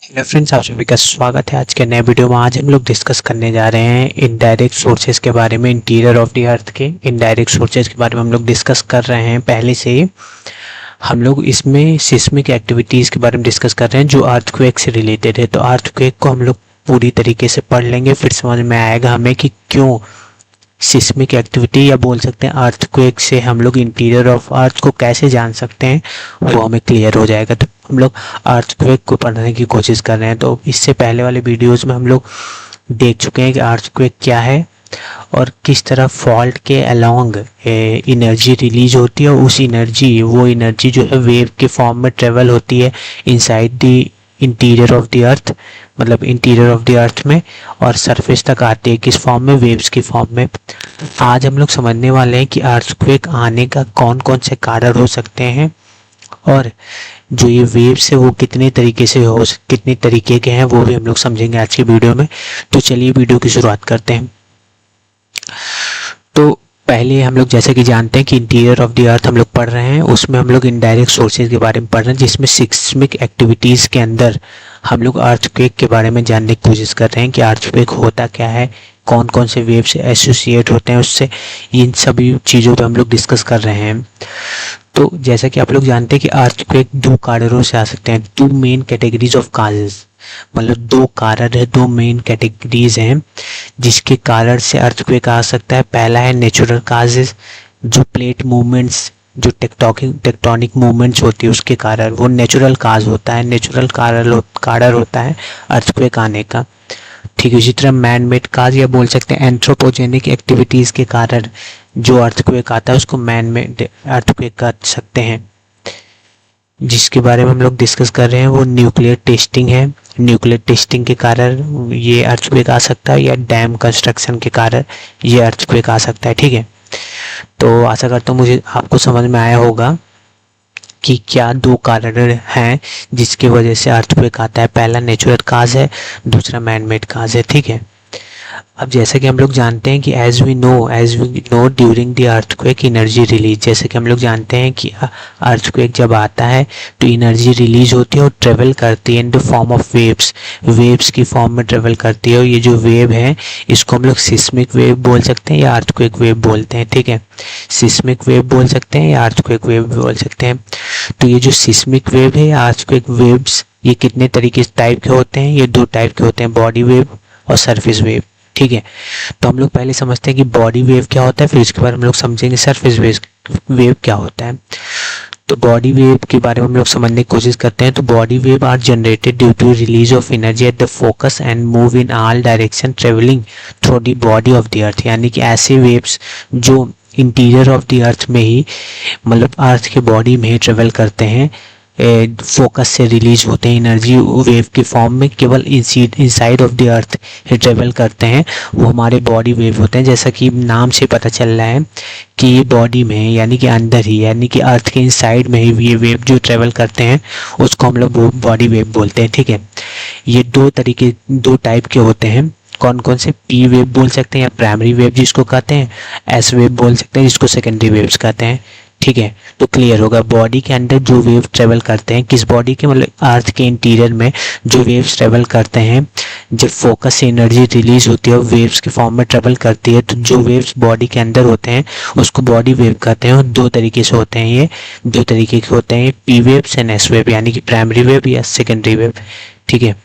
Hello friends, आप सभी का स्वागत है आज के नए वीडियो में। आज हम लोग डिस्कस करने जा रहे हैं इनडायरेक्ट सोर्सेज के बारे में। इंटीरियर ऑफ द अर्थ के इनडायरेक्ट सोर्सेज के बारे में हम लोग डिस्कस कर रहे हैं। पहले से ही हम लोग इसमें सिस्मिक एक्टिविटीज़ के बारे में डिस्कस कर रहे हैं जो अर्थक्वेक से रिलेटेड है। तो अर्थक्वेक को हम लोग पूरी तरीके से पढ़ लेंगे, फिर समझ में आएगा हमें कि क्यों सिस्मिक एक्टिविटी या बोल सकते हैं अर्थक्वेक से हम लोग इंटीरियर ऑफ अर्थ को कैसे जान सकते हैं, वो हमें क्लियर हो जाएगा। तो हम लोग अर्थक्वेक को पढ़ने की कोशिश कर रहे हैं। तो इससे पहले वाले वीडियोस में हम लोग देख चुके हैं कि अर्थक्वेक क्या है और किस तरह फॉल्ट के अलोंग एनर्जी रिलीज होती है और उस एनर्जी वो एनर्जी जो है वेव के फॉर्म में ट्रेवल होती है inside the interior of the अर्थ, मतलब इंटीरियर ऑफ द अर्थ में, और सरफेस तक आती है किस फॉर्म में, वेव्स की फॉर्म में। आज हम लोग समझने वाले हैं कि अर्थक्वेक आने का कौन कौन से कारण हो सकते हैं और जो ये वेव्स है वो कितने तरीके के हैं वो भी हम लोग समझेंगे आज की वीडियो में। तो चलिए वीडियो की शुरुआत करते हैं। तो पहले हम लोग जैसे कि जानते हैं कि इंटीरियर ऑफ द अर्थ हम लोग पढ़ रहे हैं, उसमें हम लोग इनडायरेक्ट सोर्सेज के बारे में पढ़ रहे हैं, जिसमें सिस्मिक एक्टिविटीज़ के अंदर हम लोग अर्थक्वेक के बारे में जानने की कोशिश कर रहे हैं कि अर्थक्वेक होता क्या है, कौन कौन से वेव से एसोसिएट होते हैं उससे, इन सभी चीज़ों पे हम लोग डिस्कस कर रहे हैं। तो जैसा कि आप लोग जानते हैं कि अर्थक्वेक दो कारणों से आ सकते हैं, two main categories of causes, मतलब दो कारण है, दो मेन कैटेगरीज हैं जिसके कारण से अर्थक्वेक आ सकता है। पहला है नेचुरल काजेज, जो प्लेट मूवमेंट्स, जो टेक्टोनिक मूवमेंट्स होती है उसके कारण, वो नेचुरल काज होता है, नेचुरल कारण होता है अर्थक्वेक आने का। ठीक है, इसी तरह मैन मेड काज या बोल सकते हैं एंथ्रोपोजेनिक एक्टिविटीज़ के कारण जो अर्थक्वेक आता है उसको मैन मेड अर्थक्वेक कर सकते हैं। जिसके बारे में हम लोग डिस्कस कर रहे हैं वो न्यूक्लियर टेस्टिंग है। न्यूक्लियर टेस्टिंग के कारण ये अर्थक्वेक आ सकता है या डैम कंस्ट्रक्शन के कारण ये अर्थक्वेक आ सकता है। ठीक है, तो आशा करता हूँ मुझे आपको समझ में आया होगा कि क्या दो कारण हैं जिसकी वजह से अर्थक्वेक आता है। पहला नेचुरल काज है, दूसरा मैन मेड काज है। ठीक है, अब जैसा कि हम लोग जानते हैं कि as we know during the earthquake energy release, जैसे कि हम लोग जानते हैं कि अर्थक्वेक जब आता है तो एनर्जी रिलीज होती है और ट्रेवल करती है in the form of waves की फॉर्म में ट्रेवल करती है। और ये जो वेव है इसको हम लोग सिस्मिक वेव बोल सकते हैं या अर्थक्वेक वेव बोलते हैं। ठीक है, सिस्मिक वेव बोल सकते हैं या अर्थक्वेक वेव बोल सकते हैं। तो ये जो सिस्मिक वेव है या अर्थक्वेक वेव्स, ये कितने तरीके टाइप के होते हैं, ये दो टाइप के होते हैं, बॉडी वेव और सरफेस वेव। ठीक है, तो हम लोग पहले समझते हैं कि बॉडी वेव क्या होता है, फिर उसके बाद हम लोग समझेंगे सरफेस वेव क्या होता है। तो बॉडी वेव के बारे में हम लोग समझने की कोशिश करते हैं। तो body wave are generated due to release of energy at the focus and move in all direction travelling through the body of the earth, यानी कि ऐसे वेव्स जो इंटीरियर ऑफ द अर्थ में ही, मतलब अर्थ के बॉडी में ही ट्रेवल करते हैं, फोकस से रिलीज होते हैं एनर्जी वेव के फॉर्म में, केवल inside of the earth he travel करते हैं, वो हमारे बॉडी वेव होते हैं। जैसा कि नाम से पता चल रहा है कि ये बॉडी में है, यानी कि अंदर ही, यानी कि अर्थ के इनसाइड में ही ये वेव जो ट्रेवल करते हैं उसको हम लोग बॉडी वेव बोलते हैं। ठीक है, ये दो टाइप के होते हैं। कौन कौन से? पी वेव बोल सकते हैं या प्राइमरी वेव जिसको कहते हैं, एस वेव बोल सकते हैं जिसको सेकेंडरी वेव्स कहते हैं। ठीक है, तो क्लियर होगा बॉडी के अंदर जो वेव ट्रेवल करते हैं, किस बॉडी के, मतलब अर्थ के इंटीरियर में जो वेव्स ट्रेवल करते हैं, जब फोकस से एनर्जी रिलीज होती है और वेव्स के फॉर्म में ट्रेवल करती है, तो जो वेव्स बॉडी के अंदर होते हैं उसको बॉडी वेव कहते हैं। और दो तरीके से होते हैं, ये दो तरीके के होते हैं, P waves and S wave, यानी कि प्राइमरी वेव या सेकेंडरी वेव। ठीक है,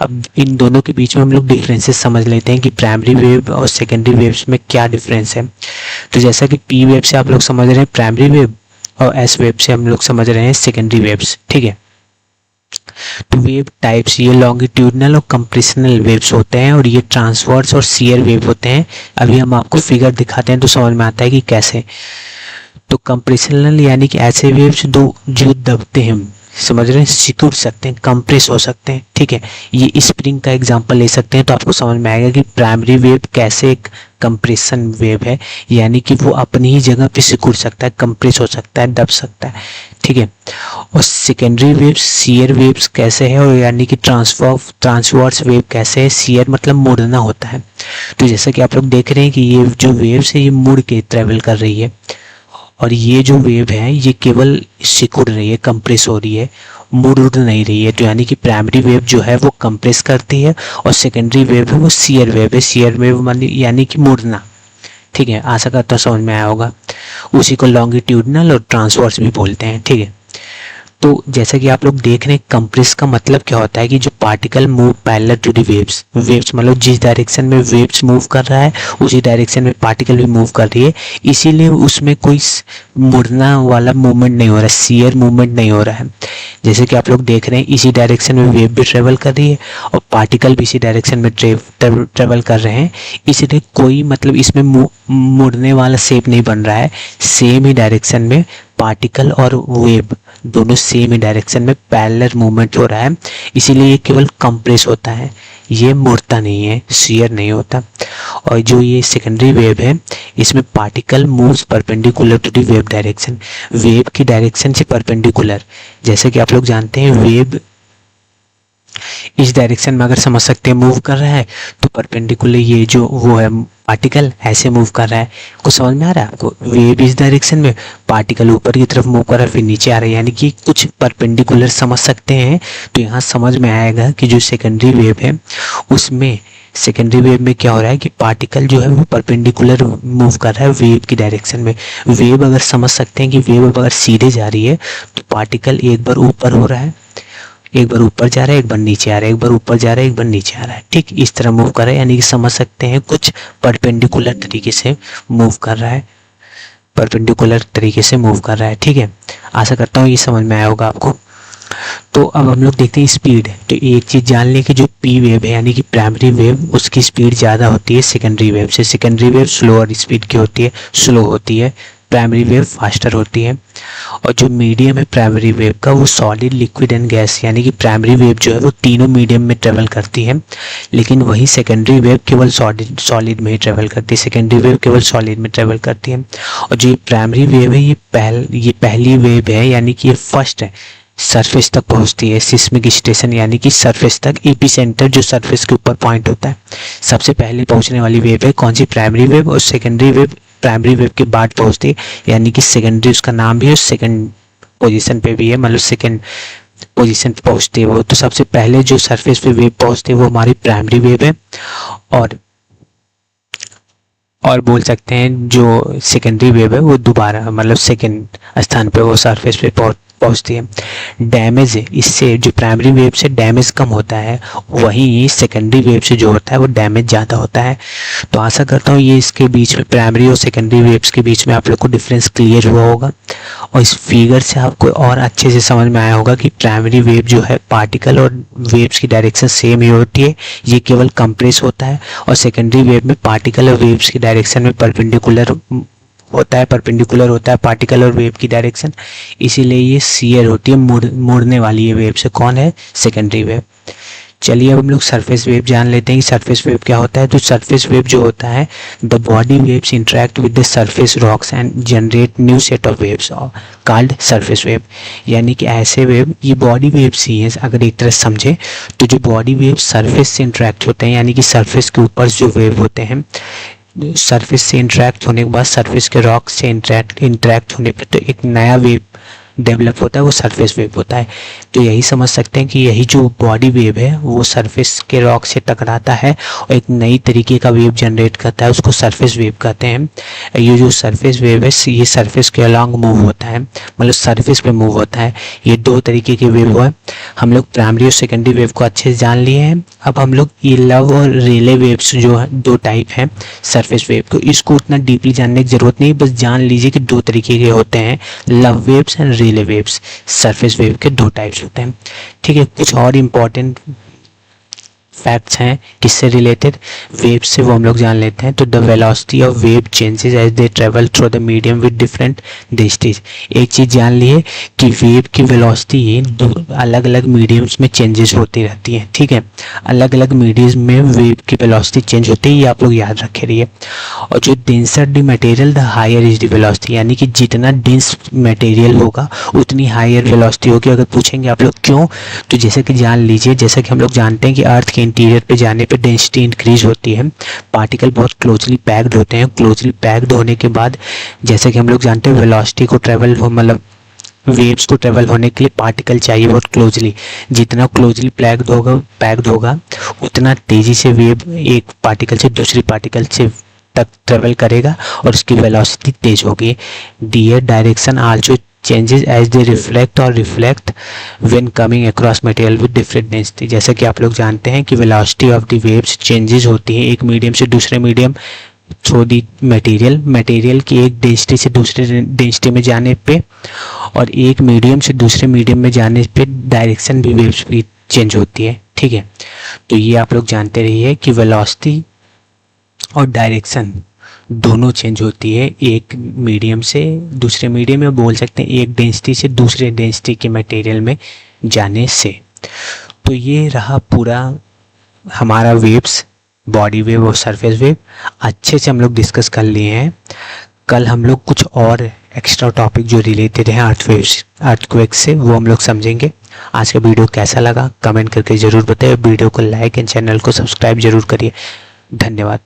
अब इन दोनों के बीच में हम लोग डिफरेंसेस समझ लेते हैं कि प्राइमरी वेव और सेकेंडरी वेव्स में क्या डिफरेंस है। तो जैसा कि पी वेव से आप लोग समझ रहे हैं प्राइमरी वेव और एस वेव से हम लोग समझ रहे हैं सेकेंडरी वेव्स। ठीक है, तो वेव टाइप्स ये लॉन्गिट्यूडनल और कंप्रेशनल वेव्स होते हैं और ये ट्रांसवर्स और शियर वेव होते हैं। अभी हम आपको फिगर दिखाते हैं तो समझ में आता है कि कैसे। तो कंप्रेशनल यानी कि ऐसे वेव्स जो दबते हैं, समझ रहे हैं, सिकुड़ सकते हैं, कंप्रेस हो सकते हैं। ठीक है, ये स्प्रिंग का एग्जांपल ले सकते हैं तो आपको समझ में आएगा कि प्राइमरी वेव कैसे एक कंप्रेशन वेव है, यानी कि वो अपनी ही जगह पे सिकुड़ सकता है, कंप्रेस हो सकता है, दब सकता है। ठीक है, और सेकेंडरी वेव्स, शियर वेव्स कैसे है, और यानी कि ट्रांसवर्स वेव कैसे है, शियर मतलब मुड़ना होता है। तो जैसा कि आप लोग देख रहे हैं कि ये जो वेव्स है ये मुड़ के ट्रेवल कर रही है और ये जो वेव है ये केवल सिकुड़ रही है, कंप्रेस हो रही है, मुड़ नहीं रही है। तो यानी कि प्राइमरी वेव जो है वो कंप्रेस करती है और सेकेंडरी वेव है वो शियर वेव है। शियर वेव यानी कि मुड़ना। ठीक है, आशा करता हूँ समझ में आया होगा। उसी को लॉन्गिट्यूडनल और ट्रांसवर्स भी बोलते हैं। ठीक है, तो जैसा कि आप लोग देख रहे हैं, कंप्रेस का मतलब क्या होता है कि जो particle move parallel to the waves. Waves मतलब जिस डायरेक्शन में वेव्स मूव कर रहा है उसी डायरेक्शन में पार्टिकल भी मूव कर रही है, इसीलिए उसमें कोई मुड़ना वाला मूवमेंट नहीं हो रहा है, शियर मूवमेंट नहीं हो रहा है। जैसे कि आप लोग देख रहे हैं इसी डायरेक्शन में वेव भी ट्रेवल कर रही है और पार्टिकल भी इसी डायरेक्शन में ट्रेवल कर रहे हैं, इसलिए कोई मतलब इसमें मुड़ने वाला शेप नहीं बन रहा है। सेम ही डायरेक्शन में पार्टिकल और वेव दोनों सेम ही डायरेक्शन में पैरेलल मूवमेंट हो रहा है, इसीलिए ये केवल कंप्रेस होता है, ये मुड़ता नहीं है, शियर नहीं होता। और जो ये सेकेंडरी वेव है इसमें particle moves perpendicular to the wave direction, wave की डायरेक्शन से परपेंडिकुलर। जैसे कि आप लोग जानते हैं वेव इस डायरेक्शन में अगर समझ सकते हैं मूव कर रहा है तो परपेंडिकुलर ये जो वो है पार्टिकल ऐसे मूव कर रहा है। कुछ समझ में आ रहा है आपको? वेव इस डायरेक्शन में, पार्टिकल ऊपर की तरफ मूव कर रहा है फिर नीचे आ रहा है, यानी कि कुछ परपेंडिकुलर समझ सकते हैं। तो यहाँ समझ में आएगा कि जो सेकेंडरी वेव है उसमें सेकेंडरी वेव में क्या हो रहा है कि पार्टिकल जो है वो परपेंडिकुलर मूव कर रहा है वेव की डायरेक्शन में। वेव अगर समझ सकते हैं कि वेव अगर सीधे जा रही है तो पार्टिकल एक बार ऊपर हो रहा है, एक बार ऊपर जा रहा है, एक बार नीचे आ रहा है, एक बार ऊपर जा रहा है, एक बार नीचे आ रहा है। ठीक इस तरह मूव कर रहा है, यानी कि समझ सकते हैं कुछ परपेंडिकुलर तरीके से मूव कर रहा है, परपेंडिकुलर तरीके से मूव कर रहा है। ठीक है, आशा करता हूँ ये समझ में आया होगा आपको। तो अब हम लोग देखते हैं स्पीड। तो एक चीज़ जान लें कि जो पी वेव है यानी कि प्राइमरी वेव उसकी स्पीड ज़्यादा होती है सेकेंडरी वेव से। सेकेंडरी वेव स्लोअर स्पीड की होती है, स्लो होती है, प्राइमरी वेव फास्टर होती है। और जो मीडियम है प्राइमरी वेव का वो सॉलिड, लिक्विड एंड गैस, यानी कि प्राइमरी वेव जो है वो तीनों मीडियम में ट्रेवल करती है, लेकिन वही सेकेंडरी वेव केवल सॉलिड में ही ट्रेवल करती है। सेकेंडरी वेव केवल सॉलिड में ट्रेवल करती है। और जो प्राइमरी वेव है ये पहली वेव है, यानी कि ये फर्स्ट है, सरफेस तक पहुंचती है। सिस्मिक स्टेशन यानी कि सरफेस तक, एपिसेंटर जो सरफेस के ऊपर पॉइंट होता है, सबसे पहले पहुंचने वाली वेव है कौन सी? Primary wave. और सेकेंडरी वेव प्राइमरी वेव के बाद पहुंचती है, यानी कि सेकेंडरी उसका नाम भी है, सेकेंड पोजीशन पे भी है, मतलब सेकेंड पोजीशन पे पहुंचती है वो। तो सबसे पहले जो सरफेस पे वेव पहुंचती है वो हमारी प्राइमरी वेव है। और बोल सकते हैं जो सेकेंडरी वेव है वो दोबारा मतलब सेकेंड स्थान पे वो सरफेस पे पहुंचती है। डैमेज इससे जो प्राइमरी वेव से डैमेज कम होता है, वहीं सेकेंडरी वेव से जो होता है वो डैमेज ज़्यादा होता है। तो आशा करता हूँ ये इसके बीच में प्राइमरी और सेकेंडरी वेव्स के बीच में आप लोग को डिफरेंस क्लियर हुआ होगा और इस फिगर से आपको और अच्छे से समझ में आया होगा कि प्राइमरी वेव जो है पार्टिकल और वेव्स की डायरेक्शन सेम ही होती है, ये केवल कंप्रेस होता है। और सेकेंडरी वेव में पार्टिकल और वेव्स की डायरेक्शन में परपेंडिकुलर होता है पार्टिकल और वेव की डायरेक्शन, इसीलिए ये शियर होती है, मुड़ने वाली है वेव से। कौन है? Secondary wave. चलिए अब हम लोग सरफेस वेव जान लेते हैं कि सरफेस वेव क्या होता है। तो सरफेस वेव जो होता है, the body waves interact with the surface rocks and generate new set of waves called surface wave. यानी कि ऐसे वेव, ये बॉडी वेव्स ही हैं अगर एक तरह समझे तो। जो बॉडी वेव सरफेस से इंटरेक्ट होते हैं, यानी कि सरफेस के ऊपर जो वेव होते हैं, सरफेस से इंटरेक्ट होने के बाद सरफेस के रॉक से इंटरेक्ट होने पे तो एक नया वेव डेवलप होता है, वो सरफेस वेव होता है। तो यही समझ सकते हैं कि यही जो बॉडी वेव है वो सरफेस के रॉक से टकराता है और एक नई तरीके का वेव जनरेट करता है, उसको सरफेस वेव कहते हैं। ये जो सरफेस वेव है ये सरफेस के अलॉन्ग मूव होता है, मतलब सरफेस पे मूव होता है। ये दो तरीके के वेव है। हम लोग प्राइमरी और सेकेंडरी वेव को अच्छे से जान लिए हैं। अब हम लोग ये लव और रिले वेव्स जो है, दो टाइप हैं सरफेस वेव को, इसको उतना डीपली जानने की जरूरत नहीं, बस जान लीजिए कि दो तरीके के होते हैं, love waves and relay waves. Surface wave के दो टाइप्स होते हैं। ठीक है, कुछ और इम्पोर्टेंट फैक्ट्स हैं किससे रिलेटेड, वेव से, वो हम लोग जान लेते हैं। तो the velocity of wave changes as they travel through the medium with different distance. एक चीज़ जान लिए कि वेव की वेलोसिटी अलग अलग मीडियम्स में चेंजेस होती रहती है। ठीक है, अलग अलग मीडियम्स में वेव की वेलोसिटी चेंज होती है, ये आप लोग याद रखे रहिए। और जो denser the material the higher is the velocity, यानी कि जितना डेंस मटेरियल होगा उतनी हायर वेलोसिटी होगी। अगर पूछेंगे आप लोग क्यों, तो जैसे कि जान लीजिए, जैसा कि हम लोग जानते हैं कि अर्थ के इंटीरियर पे जाने पे डेंसिटी इंक्रीज होती है, पार्टिकल बहुत क्लोजली पैक्ड होते हैं। क्लोजली पैक्ड होने के बाद जैसे कि हम लोग जानते हैं वेलोसिटी को ट्रेवल मतलब वेव्स को ट्रेवल होने के लिए पार्टिकल चाहिए बहुत क्लोजली। जितना क्लोजली पैक्ड होगा उतना तेजी से वेव एक पार्टिकल से दूसरी पार्टिकल से तक ट्रेवल करेगा और उसकी वेलोसिटी तेज होगी। Their direction also changes as they reflect और reflect when coming across material with different density. जैसे कि आप लोग जानते हैं कि velocity of the waves changes होती है एक मीडियम से दूसरे मीडियम थ्रू दी मटेरियल की एक डेंसिटी से दूसरे डेंसिटी में जाने पे और एक मीडियम से दूसरे मीडियम में जाने पे डायरेक्शन भी वेव्स की चेंज होती है। ठीक है, तो ये आप लोग जानते रहिए कि वेलोसिटी और डायरेक्शन दोनों चेंज होती है एक मीडियम से दूसरे मीडियम में, बोल सकते हैं एक डेंसिटी से दूसरे डेंसिटी के मटेरियल में जाने से। तो ये रहा पूरा हमारा वेव्स, बॉडी वेव और सरफेस वेव अच्छे से हम लोग डिस्कस कर लिए हैं। कल हम लोग कुछ और एक्स्ट्रा टॉपिक जो रिलेटेड हैं अर्थक्वेक से वो हम लोग समझेंगे। आज का वीडियो कैसा लगा कमेंट करके ज़रूर बताइए। वीडियो को लाइक एंड चैनल को सब्सक्राइब जरूर करिए। धन्यवाद।